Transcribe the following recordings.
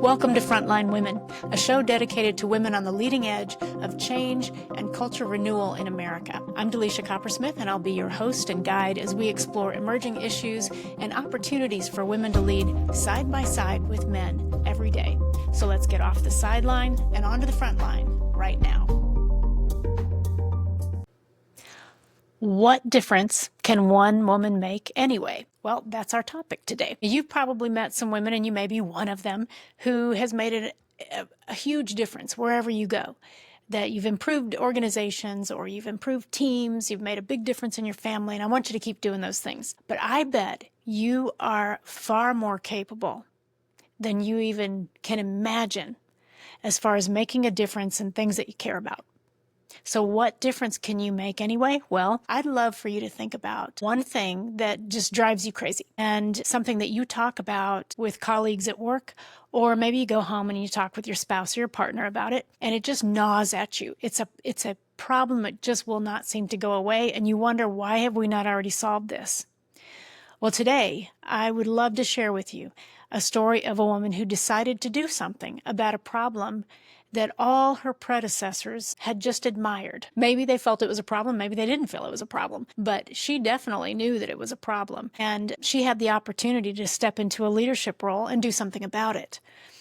Welcome to Frontline Women, a show dedicated to women on the leading edge of change and culture renewal in America. I'm Dalisia Coppersmith, and I'll be your host and guide as we explore emerging issues and opportunities for women to lead side by side with men every day. So let's get off the sideline and onto the front line right now. What difference can one woman make anyway? Well, that's our topic today. You've probably met some women, and you may be one of them, who has made a huge difference wherever you go. That you've improved organizations or you've improved teams, you've made a big difference in your family, and I want you to keep doing those things. But I bet you are far more capable than you even can imagine as far as making a difference in things that you care about. So what difference can you make anyway? Well, I'd love for you to think about one thing that just drives you crazy and something that you talk about with colleagues at work, or maybe you go home and you talk with your spouse or your partner about it and it just gnaws at you. It's a problem that just will not seem to go away, and you wonder, why have we not already solved this? Well, today I would love to share with you a story of a woman who decided to do something about a problem that all her predecessors had just admired. Maybe they felt it was a problem, maybe they didn't feel it was a problem, but she definitely knew that it was a problem. And she had the opportunity to step into a leadership role and do something about it.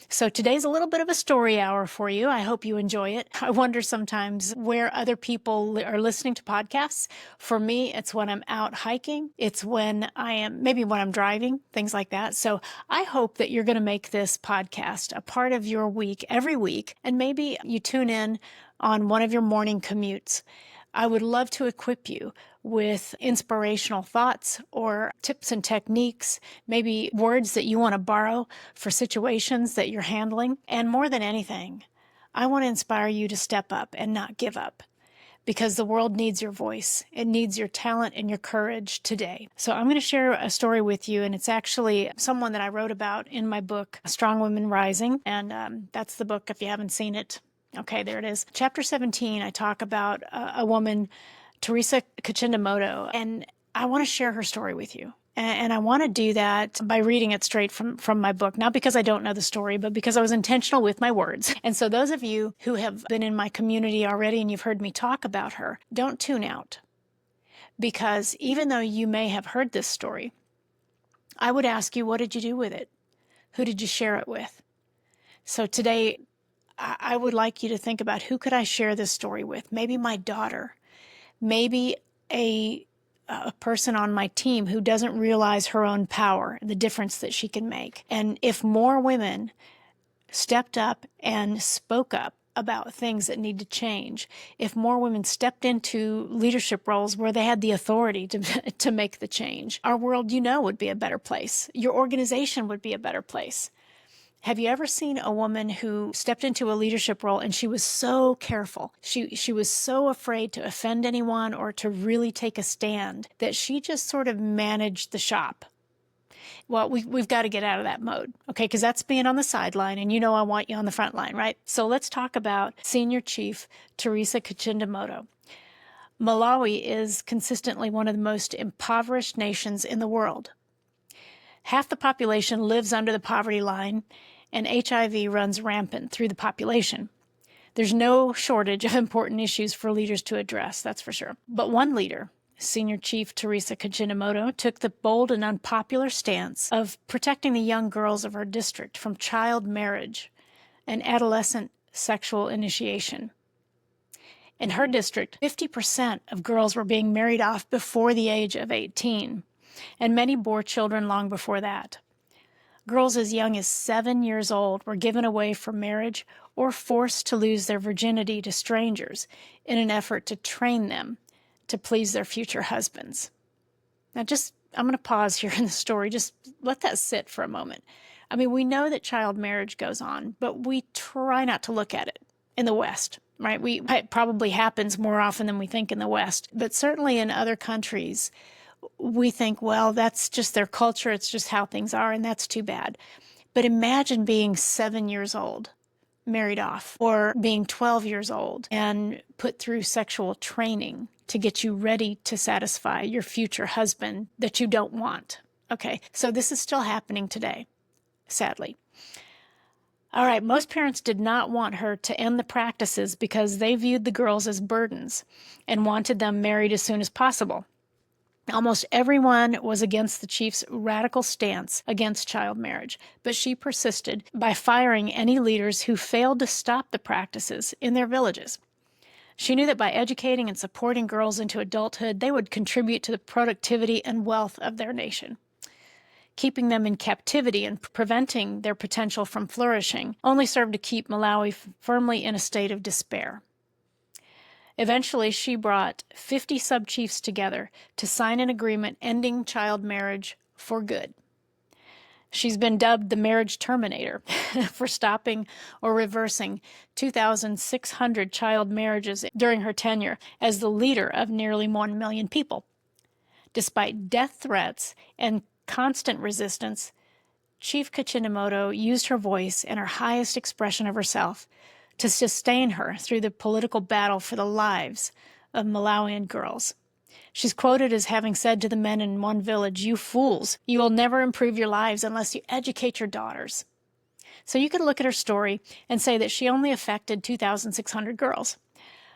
So today's a little bit of a story hour for you. I hope you enjoy it. I wonder sometimes where other people are listening to podcasts. For me, it's when I'm out hiking. It's when maybe when I'm driving, things like that. So I hope that you're going to make this podcast a part of your week every week. And maybe you tune in on one of your morning commutes. I would love to equip you with inspirational thoughts or tips and techniques, maybe words that you want to borrow for situations that you're handling. And more than anything, I want to inspire you to step up and not give up, because the world needs your voice. It needs your talent and your courage today. So I'm going to share a story with you, and it's actually someone that I wrote about in my book, Strong Women Rising. And that's the book if you haven't seen it. Okay, there it is. Chapter 17, I talk about a woman, Theresa Kachindamoto, and I want to share her story with you. And I want to do that by reading it straight from my book, not because I don't know the story, but because I was intentional with my words. And so those of you who have been in my community already and you've heard me talk about her, don't tune out. Because even though you may have heard this story, I would ask you, what did you do with it? Who did you share it with? So today, I would like you to think about, who could I share this story with? Maybe my daughter, maybe a person on my team who doesn't realize her own power, the difference that she can make. And if more women stepped up and spoke up about things that need to change, if more women stepped into leadership roles where they had the authority to make the change, our world, would be a better place. Your organization would be a better place. Have you ever seen a woman who stepped into a leadership role and she was so careful? She was so afraid to offend anyone or to really take a stand that she just sort of managed the shop. Well, we've got to get out of that mode, okay? Because that's being on the sideline, and I want you on the front line, right? So let's talk about Senior Chief Theresa Kachindamoto. Malawi is consistently one of the most impoverished nations in the world. Half the population lives under the poverty line, and HIV runs rampant through the population. There's no shortage of important issues for leaders to address, that's for sure. But one leader, Senior Chief Theresa Kachindamoto, took the bold and unpopular stance of protecting the young girls of her district from child marriage and adolescent sexual initiation. In her district, 50% of girls were being married off before the age of 18. And many bore children long before that. Girls as young as 7 years old were given away for marriage or forced to lose their virginity to strangers in an effort to train them to please their future husbands. Now I'm going to pause here in the story. Just let that sit for a moment. I mean, we know that child marriage goes on, but we try not to look at it in the West, right? It probably happens more often than we think in the West, but certainly in other countries, we think, well, that's just their culture, it's just how things are, and that's too bad. But imagine being 7 years old, married off, or being 12 years old and put through sexual training to get you ready to satisfy your future husband that you don't want. Okay, so this is still happening today, sadly. All right, most parents did not want her to end the practices because they viewed the girls as burdens and wanted them married as soon as possible. Almost everyone was against the chief's radical stance against child marriage, but she persisted by firing any leaders who failed to stop the practices in their villages. She knew that by educating and supporting girls into adulthood, they would contribute to the productivity and wealth of their nation. Keeping them in captivity and preventing their potential from flourishing only served to keep Malawi firmly in a state of despair. Eventually, she brought 50 sub-chiefs together to sign an agreement ending child marriage for good. She's been dubbed the marriage terminator for stopping or reversing 2,600 child marriages during her tenure as the leader of nearly 1 million people. Despite death threats and constant resistance, Chief Kachindamoto used her voice and her highest expression of herself to sustain her through the political battle for the lives of Malawian girls. She's quoted as having said to the men in one village, "You fools, you will never improve your lives unless you educate your daughters." So you could look at her story and say that she only affected 2,600 girls,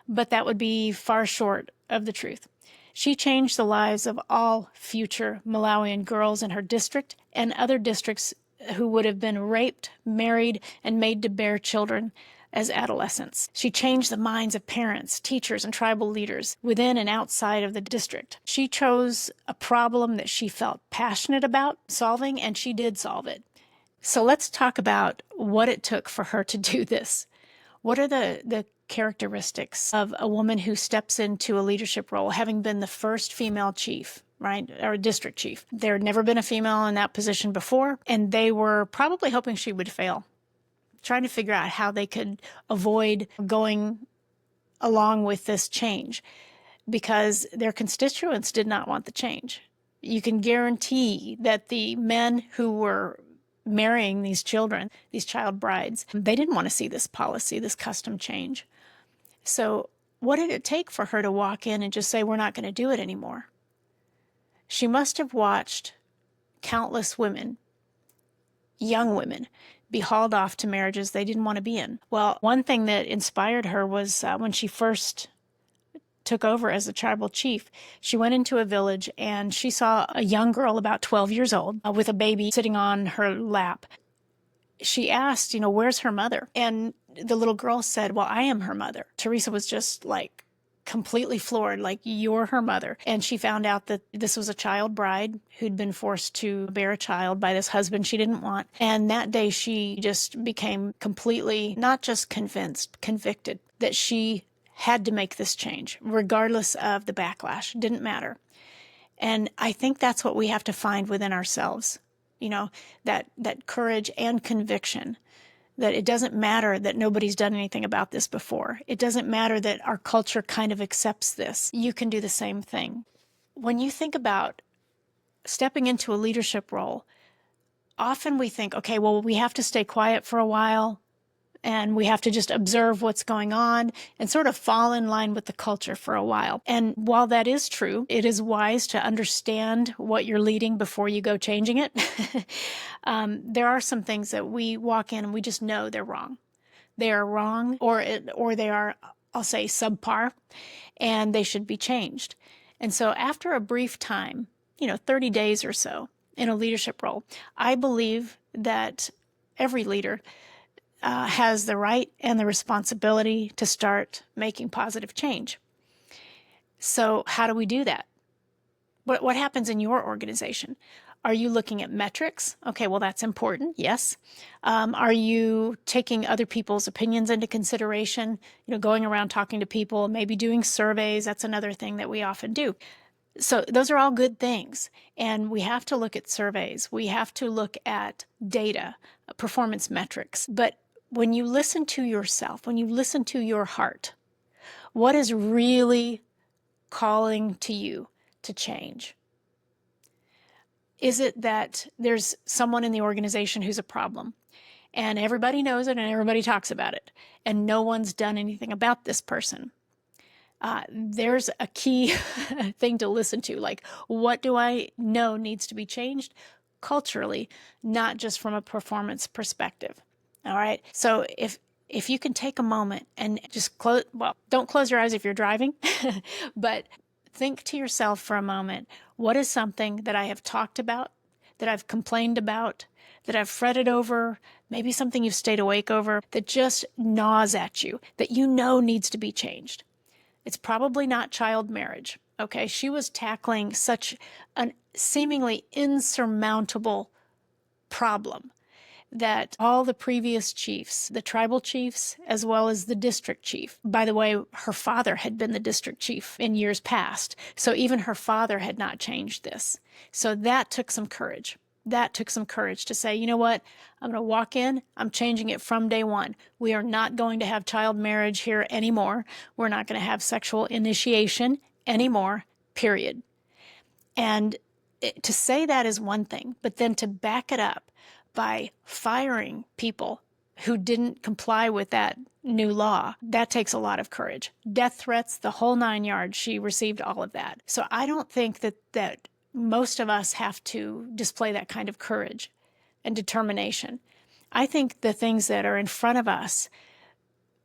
but that would be far short of the truth. She changed the lives of all future Malawian girls in her district and other districts who would have been raped, married, and made to bear children as adolescents. She changed the minds of parents, teachers, and tribal leaders within and outside of the district. She chose a problem that she felt passionate about solving, and she did solve it. So let's talk about what it took for her to do this. What are the characteristics of a woman who steps into a leadership role, having been the first female chief, right, or a district chief? There had never been a female in that position before, and they were probably hoping she would fail, trying to figure out how they could avoid going along with this change because their constituents did not want the change. You can guarantee that the men who were marrying these children, these child brides, they didn't want to see this policy, this custom change. So what did it take for her to walk in and just say, we're not going to do it anymore? She must have watched countless women, young women, be hauled off to marriages they didn't want to be in. Well, one thing that inspired her was when she first took over as a tribal chief, she went into a village and she saw a young girl about 12 years old with a baby sitting on her lap. She asked, where's her mother? And the little girl said, well, I am her mother. Teresa was just like completely floored, like, you're her mother. And she found out that this was a child bride who'd been forced to bear a child by this husband she didn't want. And that day she just became completely, not just convinced, convicted that she had to make this change, regardless of the backlash. It didn't matter. And I think that's what we have to find within ourselves, that courage and conviction, that it doesn't matter that nobody's done anything about this before. It doesn't matter that our culture kind of accepts this. You can do the same thing. When you think about stepping into a leadership role, often we think, okay, well, we have to stay quiet for a while, and we have to just observe what's going on and sort of fall in line with the culture for a while. And while that is true, it is wise to understand what you're leading before you go changing it. There are some things that we walk in and we just know they're wrong. They are wrong, or they are, I'll say, subpar, and they should be changed. And so after a brief time, 30 days or so in a leadership role, I believe that every leader has the right and the responsibility to start making positive change. So how do we do that? What happens in your organization? Are you looking at metrics? Okay, well, that's important, yes. Are you taking other people's opinions into consideration? Going around talking to people, maybe doing surveys. That's another thing that we often do. So those are all good things. And we have to look at surveys. We have to look at data, performance metrics. But when you listen to yourself, when you listen to your heart, what is really calling to you to change? Is it that there's someone in the organization who's a problem and everybody knows it and everybody talks about it and no one's done anything about this person? There's a key thing to listen to, like, what do I know needs to be changed culturally, not just from a performance perspective? All right. So if you can take a moment and just close, well, don't close your eyes if you're driving, but think to yourself for a moment, what is something that I have talked about, that I've complained about, that I've fretted over, maybe something you've stayed awake over, that just gnaws at you, that you know needs to be changed? It's probably not child marriage. Okay. She was tackling such a seemingly insurmountable problem that all the previous chiefs, the tribal chiefs, as well as the district chief, by the way, her father had been the district chief in years past. So even her father had not changed this. So that took some courage. That took some courage to say, you know what? I'm going to walk in. I'm changing it from day one. We are not going to have child marriage here anymore. We're not going to have sexual initiation anymore, period. And to say that is one thing, but then to back it up by firing people who didn't comply with that new law, that takes a lot of courage. Death threats, the whole 9 yards, she received all of that. So I don't think that most of us have to display that kind of courage and determination. I think the things that are in front of us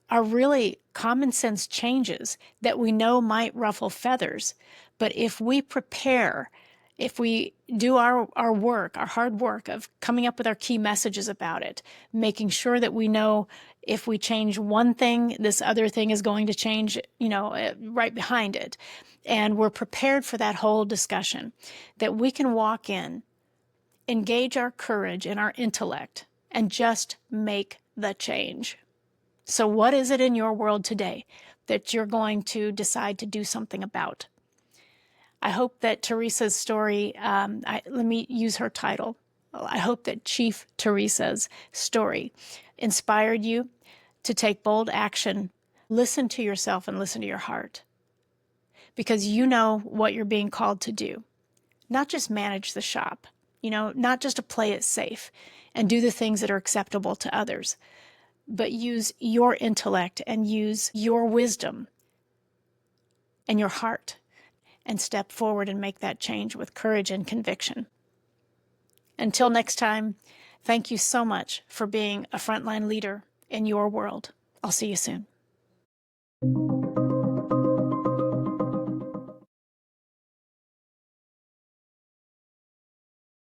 are really common sense changes that we know might ruffle feathers. But if we prepare, if we do our work, our hard work of coming up with our key messages about it, making sure that we know if we change one thing, this other thing is going to change, right behind it. And we're prepared for that whole discussion, that we can walk in, engage our courage and our intellect, and just make the change. So what is it in your world today that you're going to decide to do something about? I hope that Theresa's story, let me use her title. I hope that Chief Theresa's story inspired you to take bold action. Listen to yourself and listen to your heart, because you know what you're being called to do. Not just manage the shop, not just to play it safe and do the things that are acceptable to others, but use your intellect and use your wisdom and your heart and step forward and make that change with courage and conviction. Until next time, thank you so much for being a frontline leader in your world. I'll see you soon.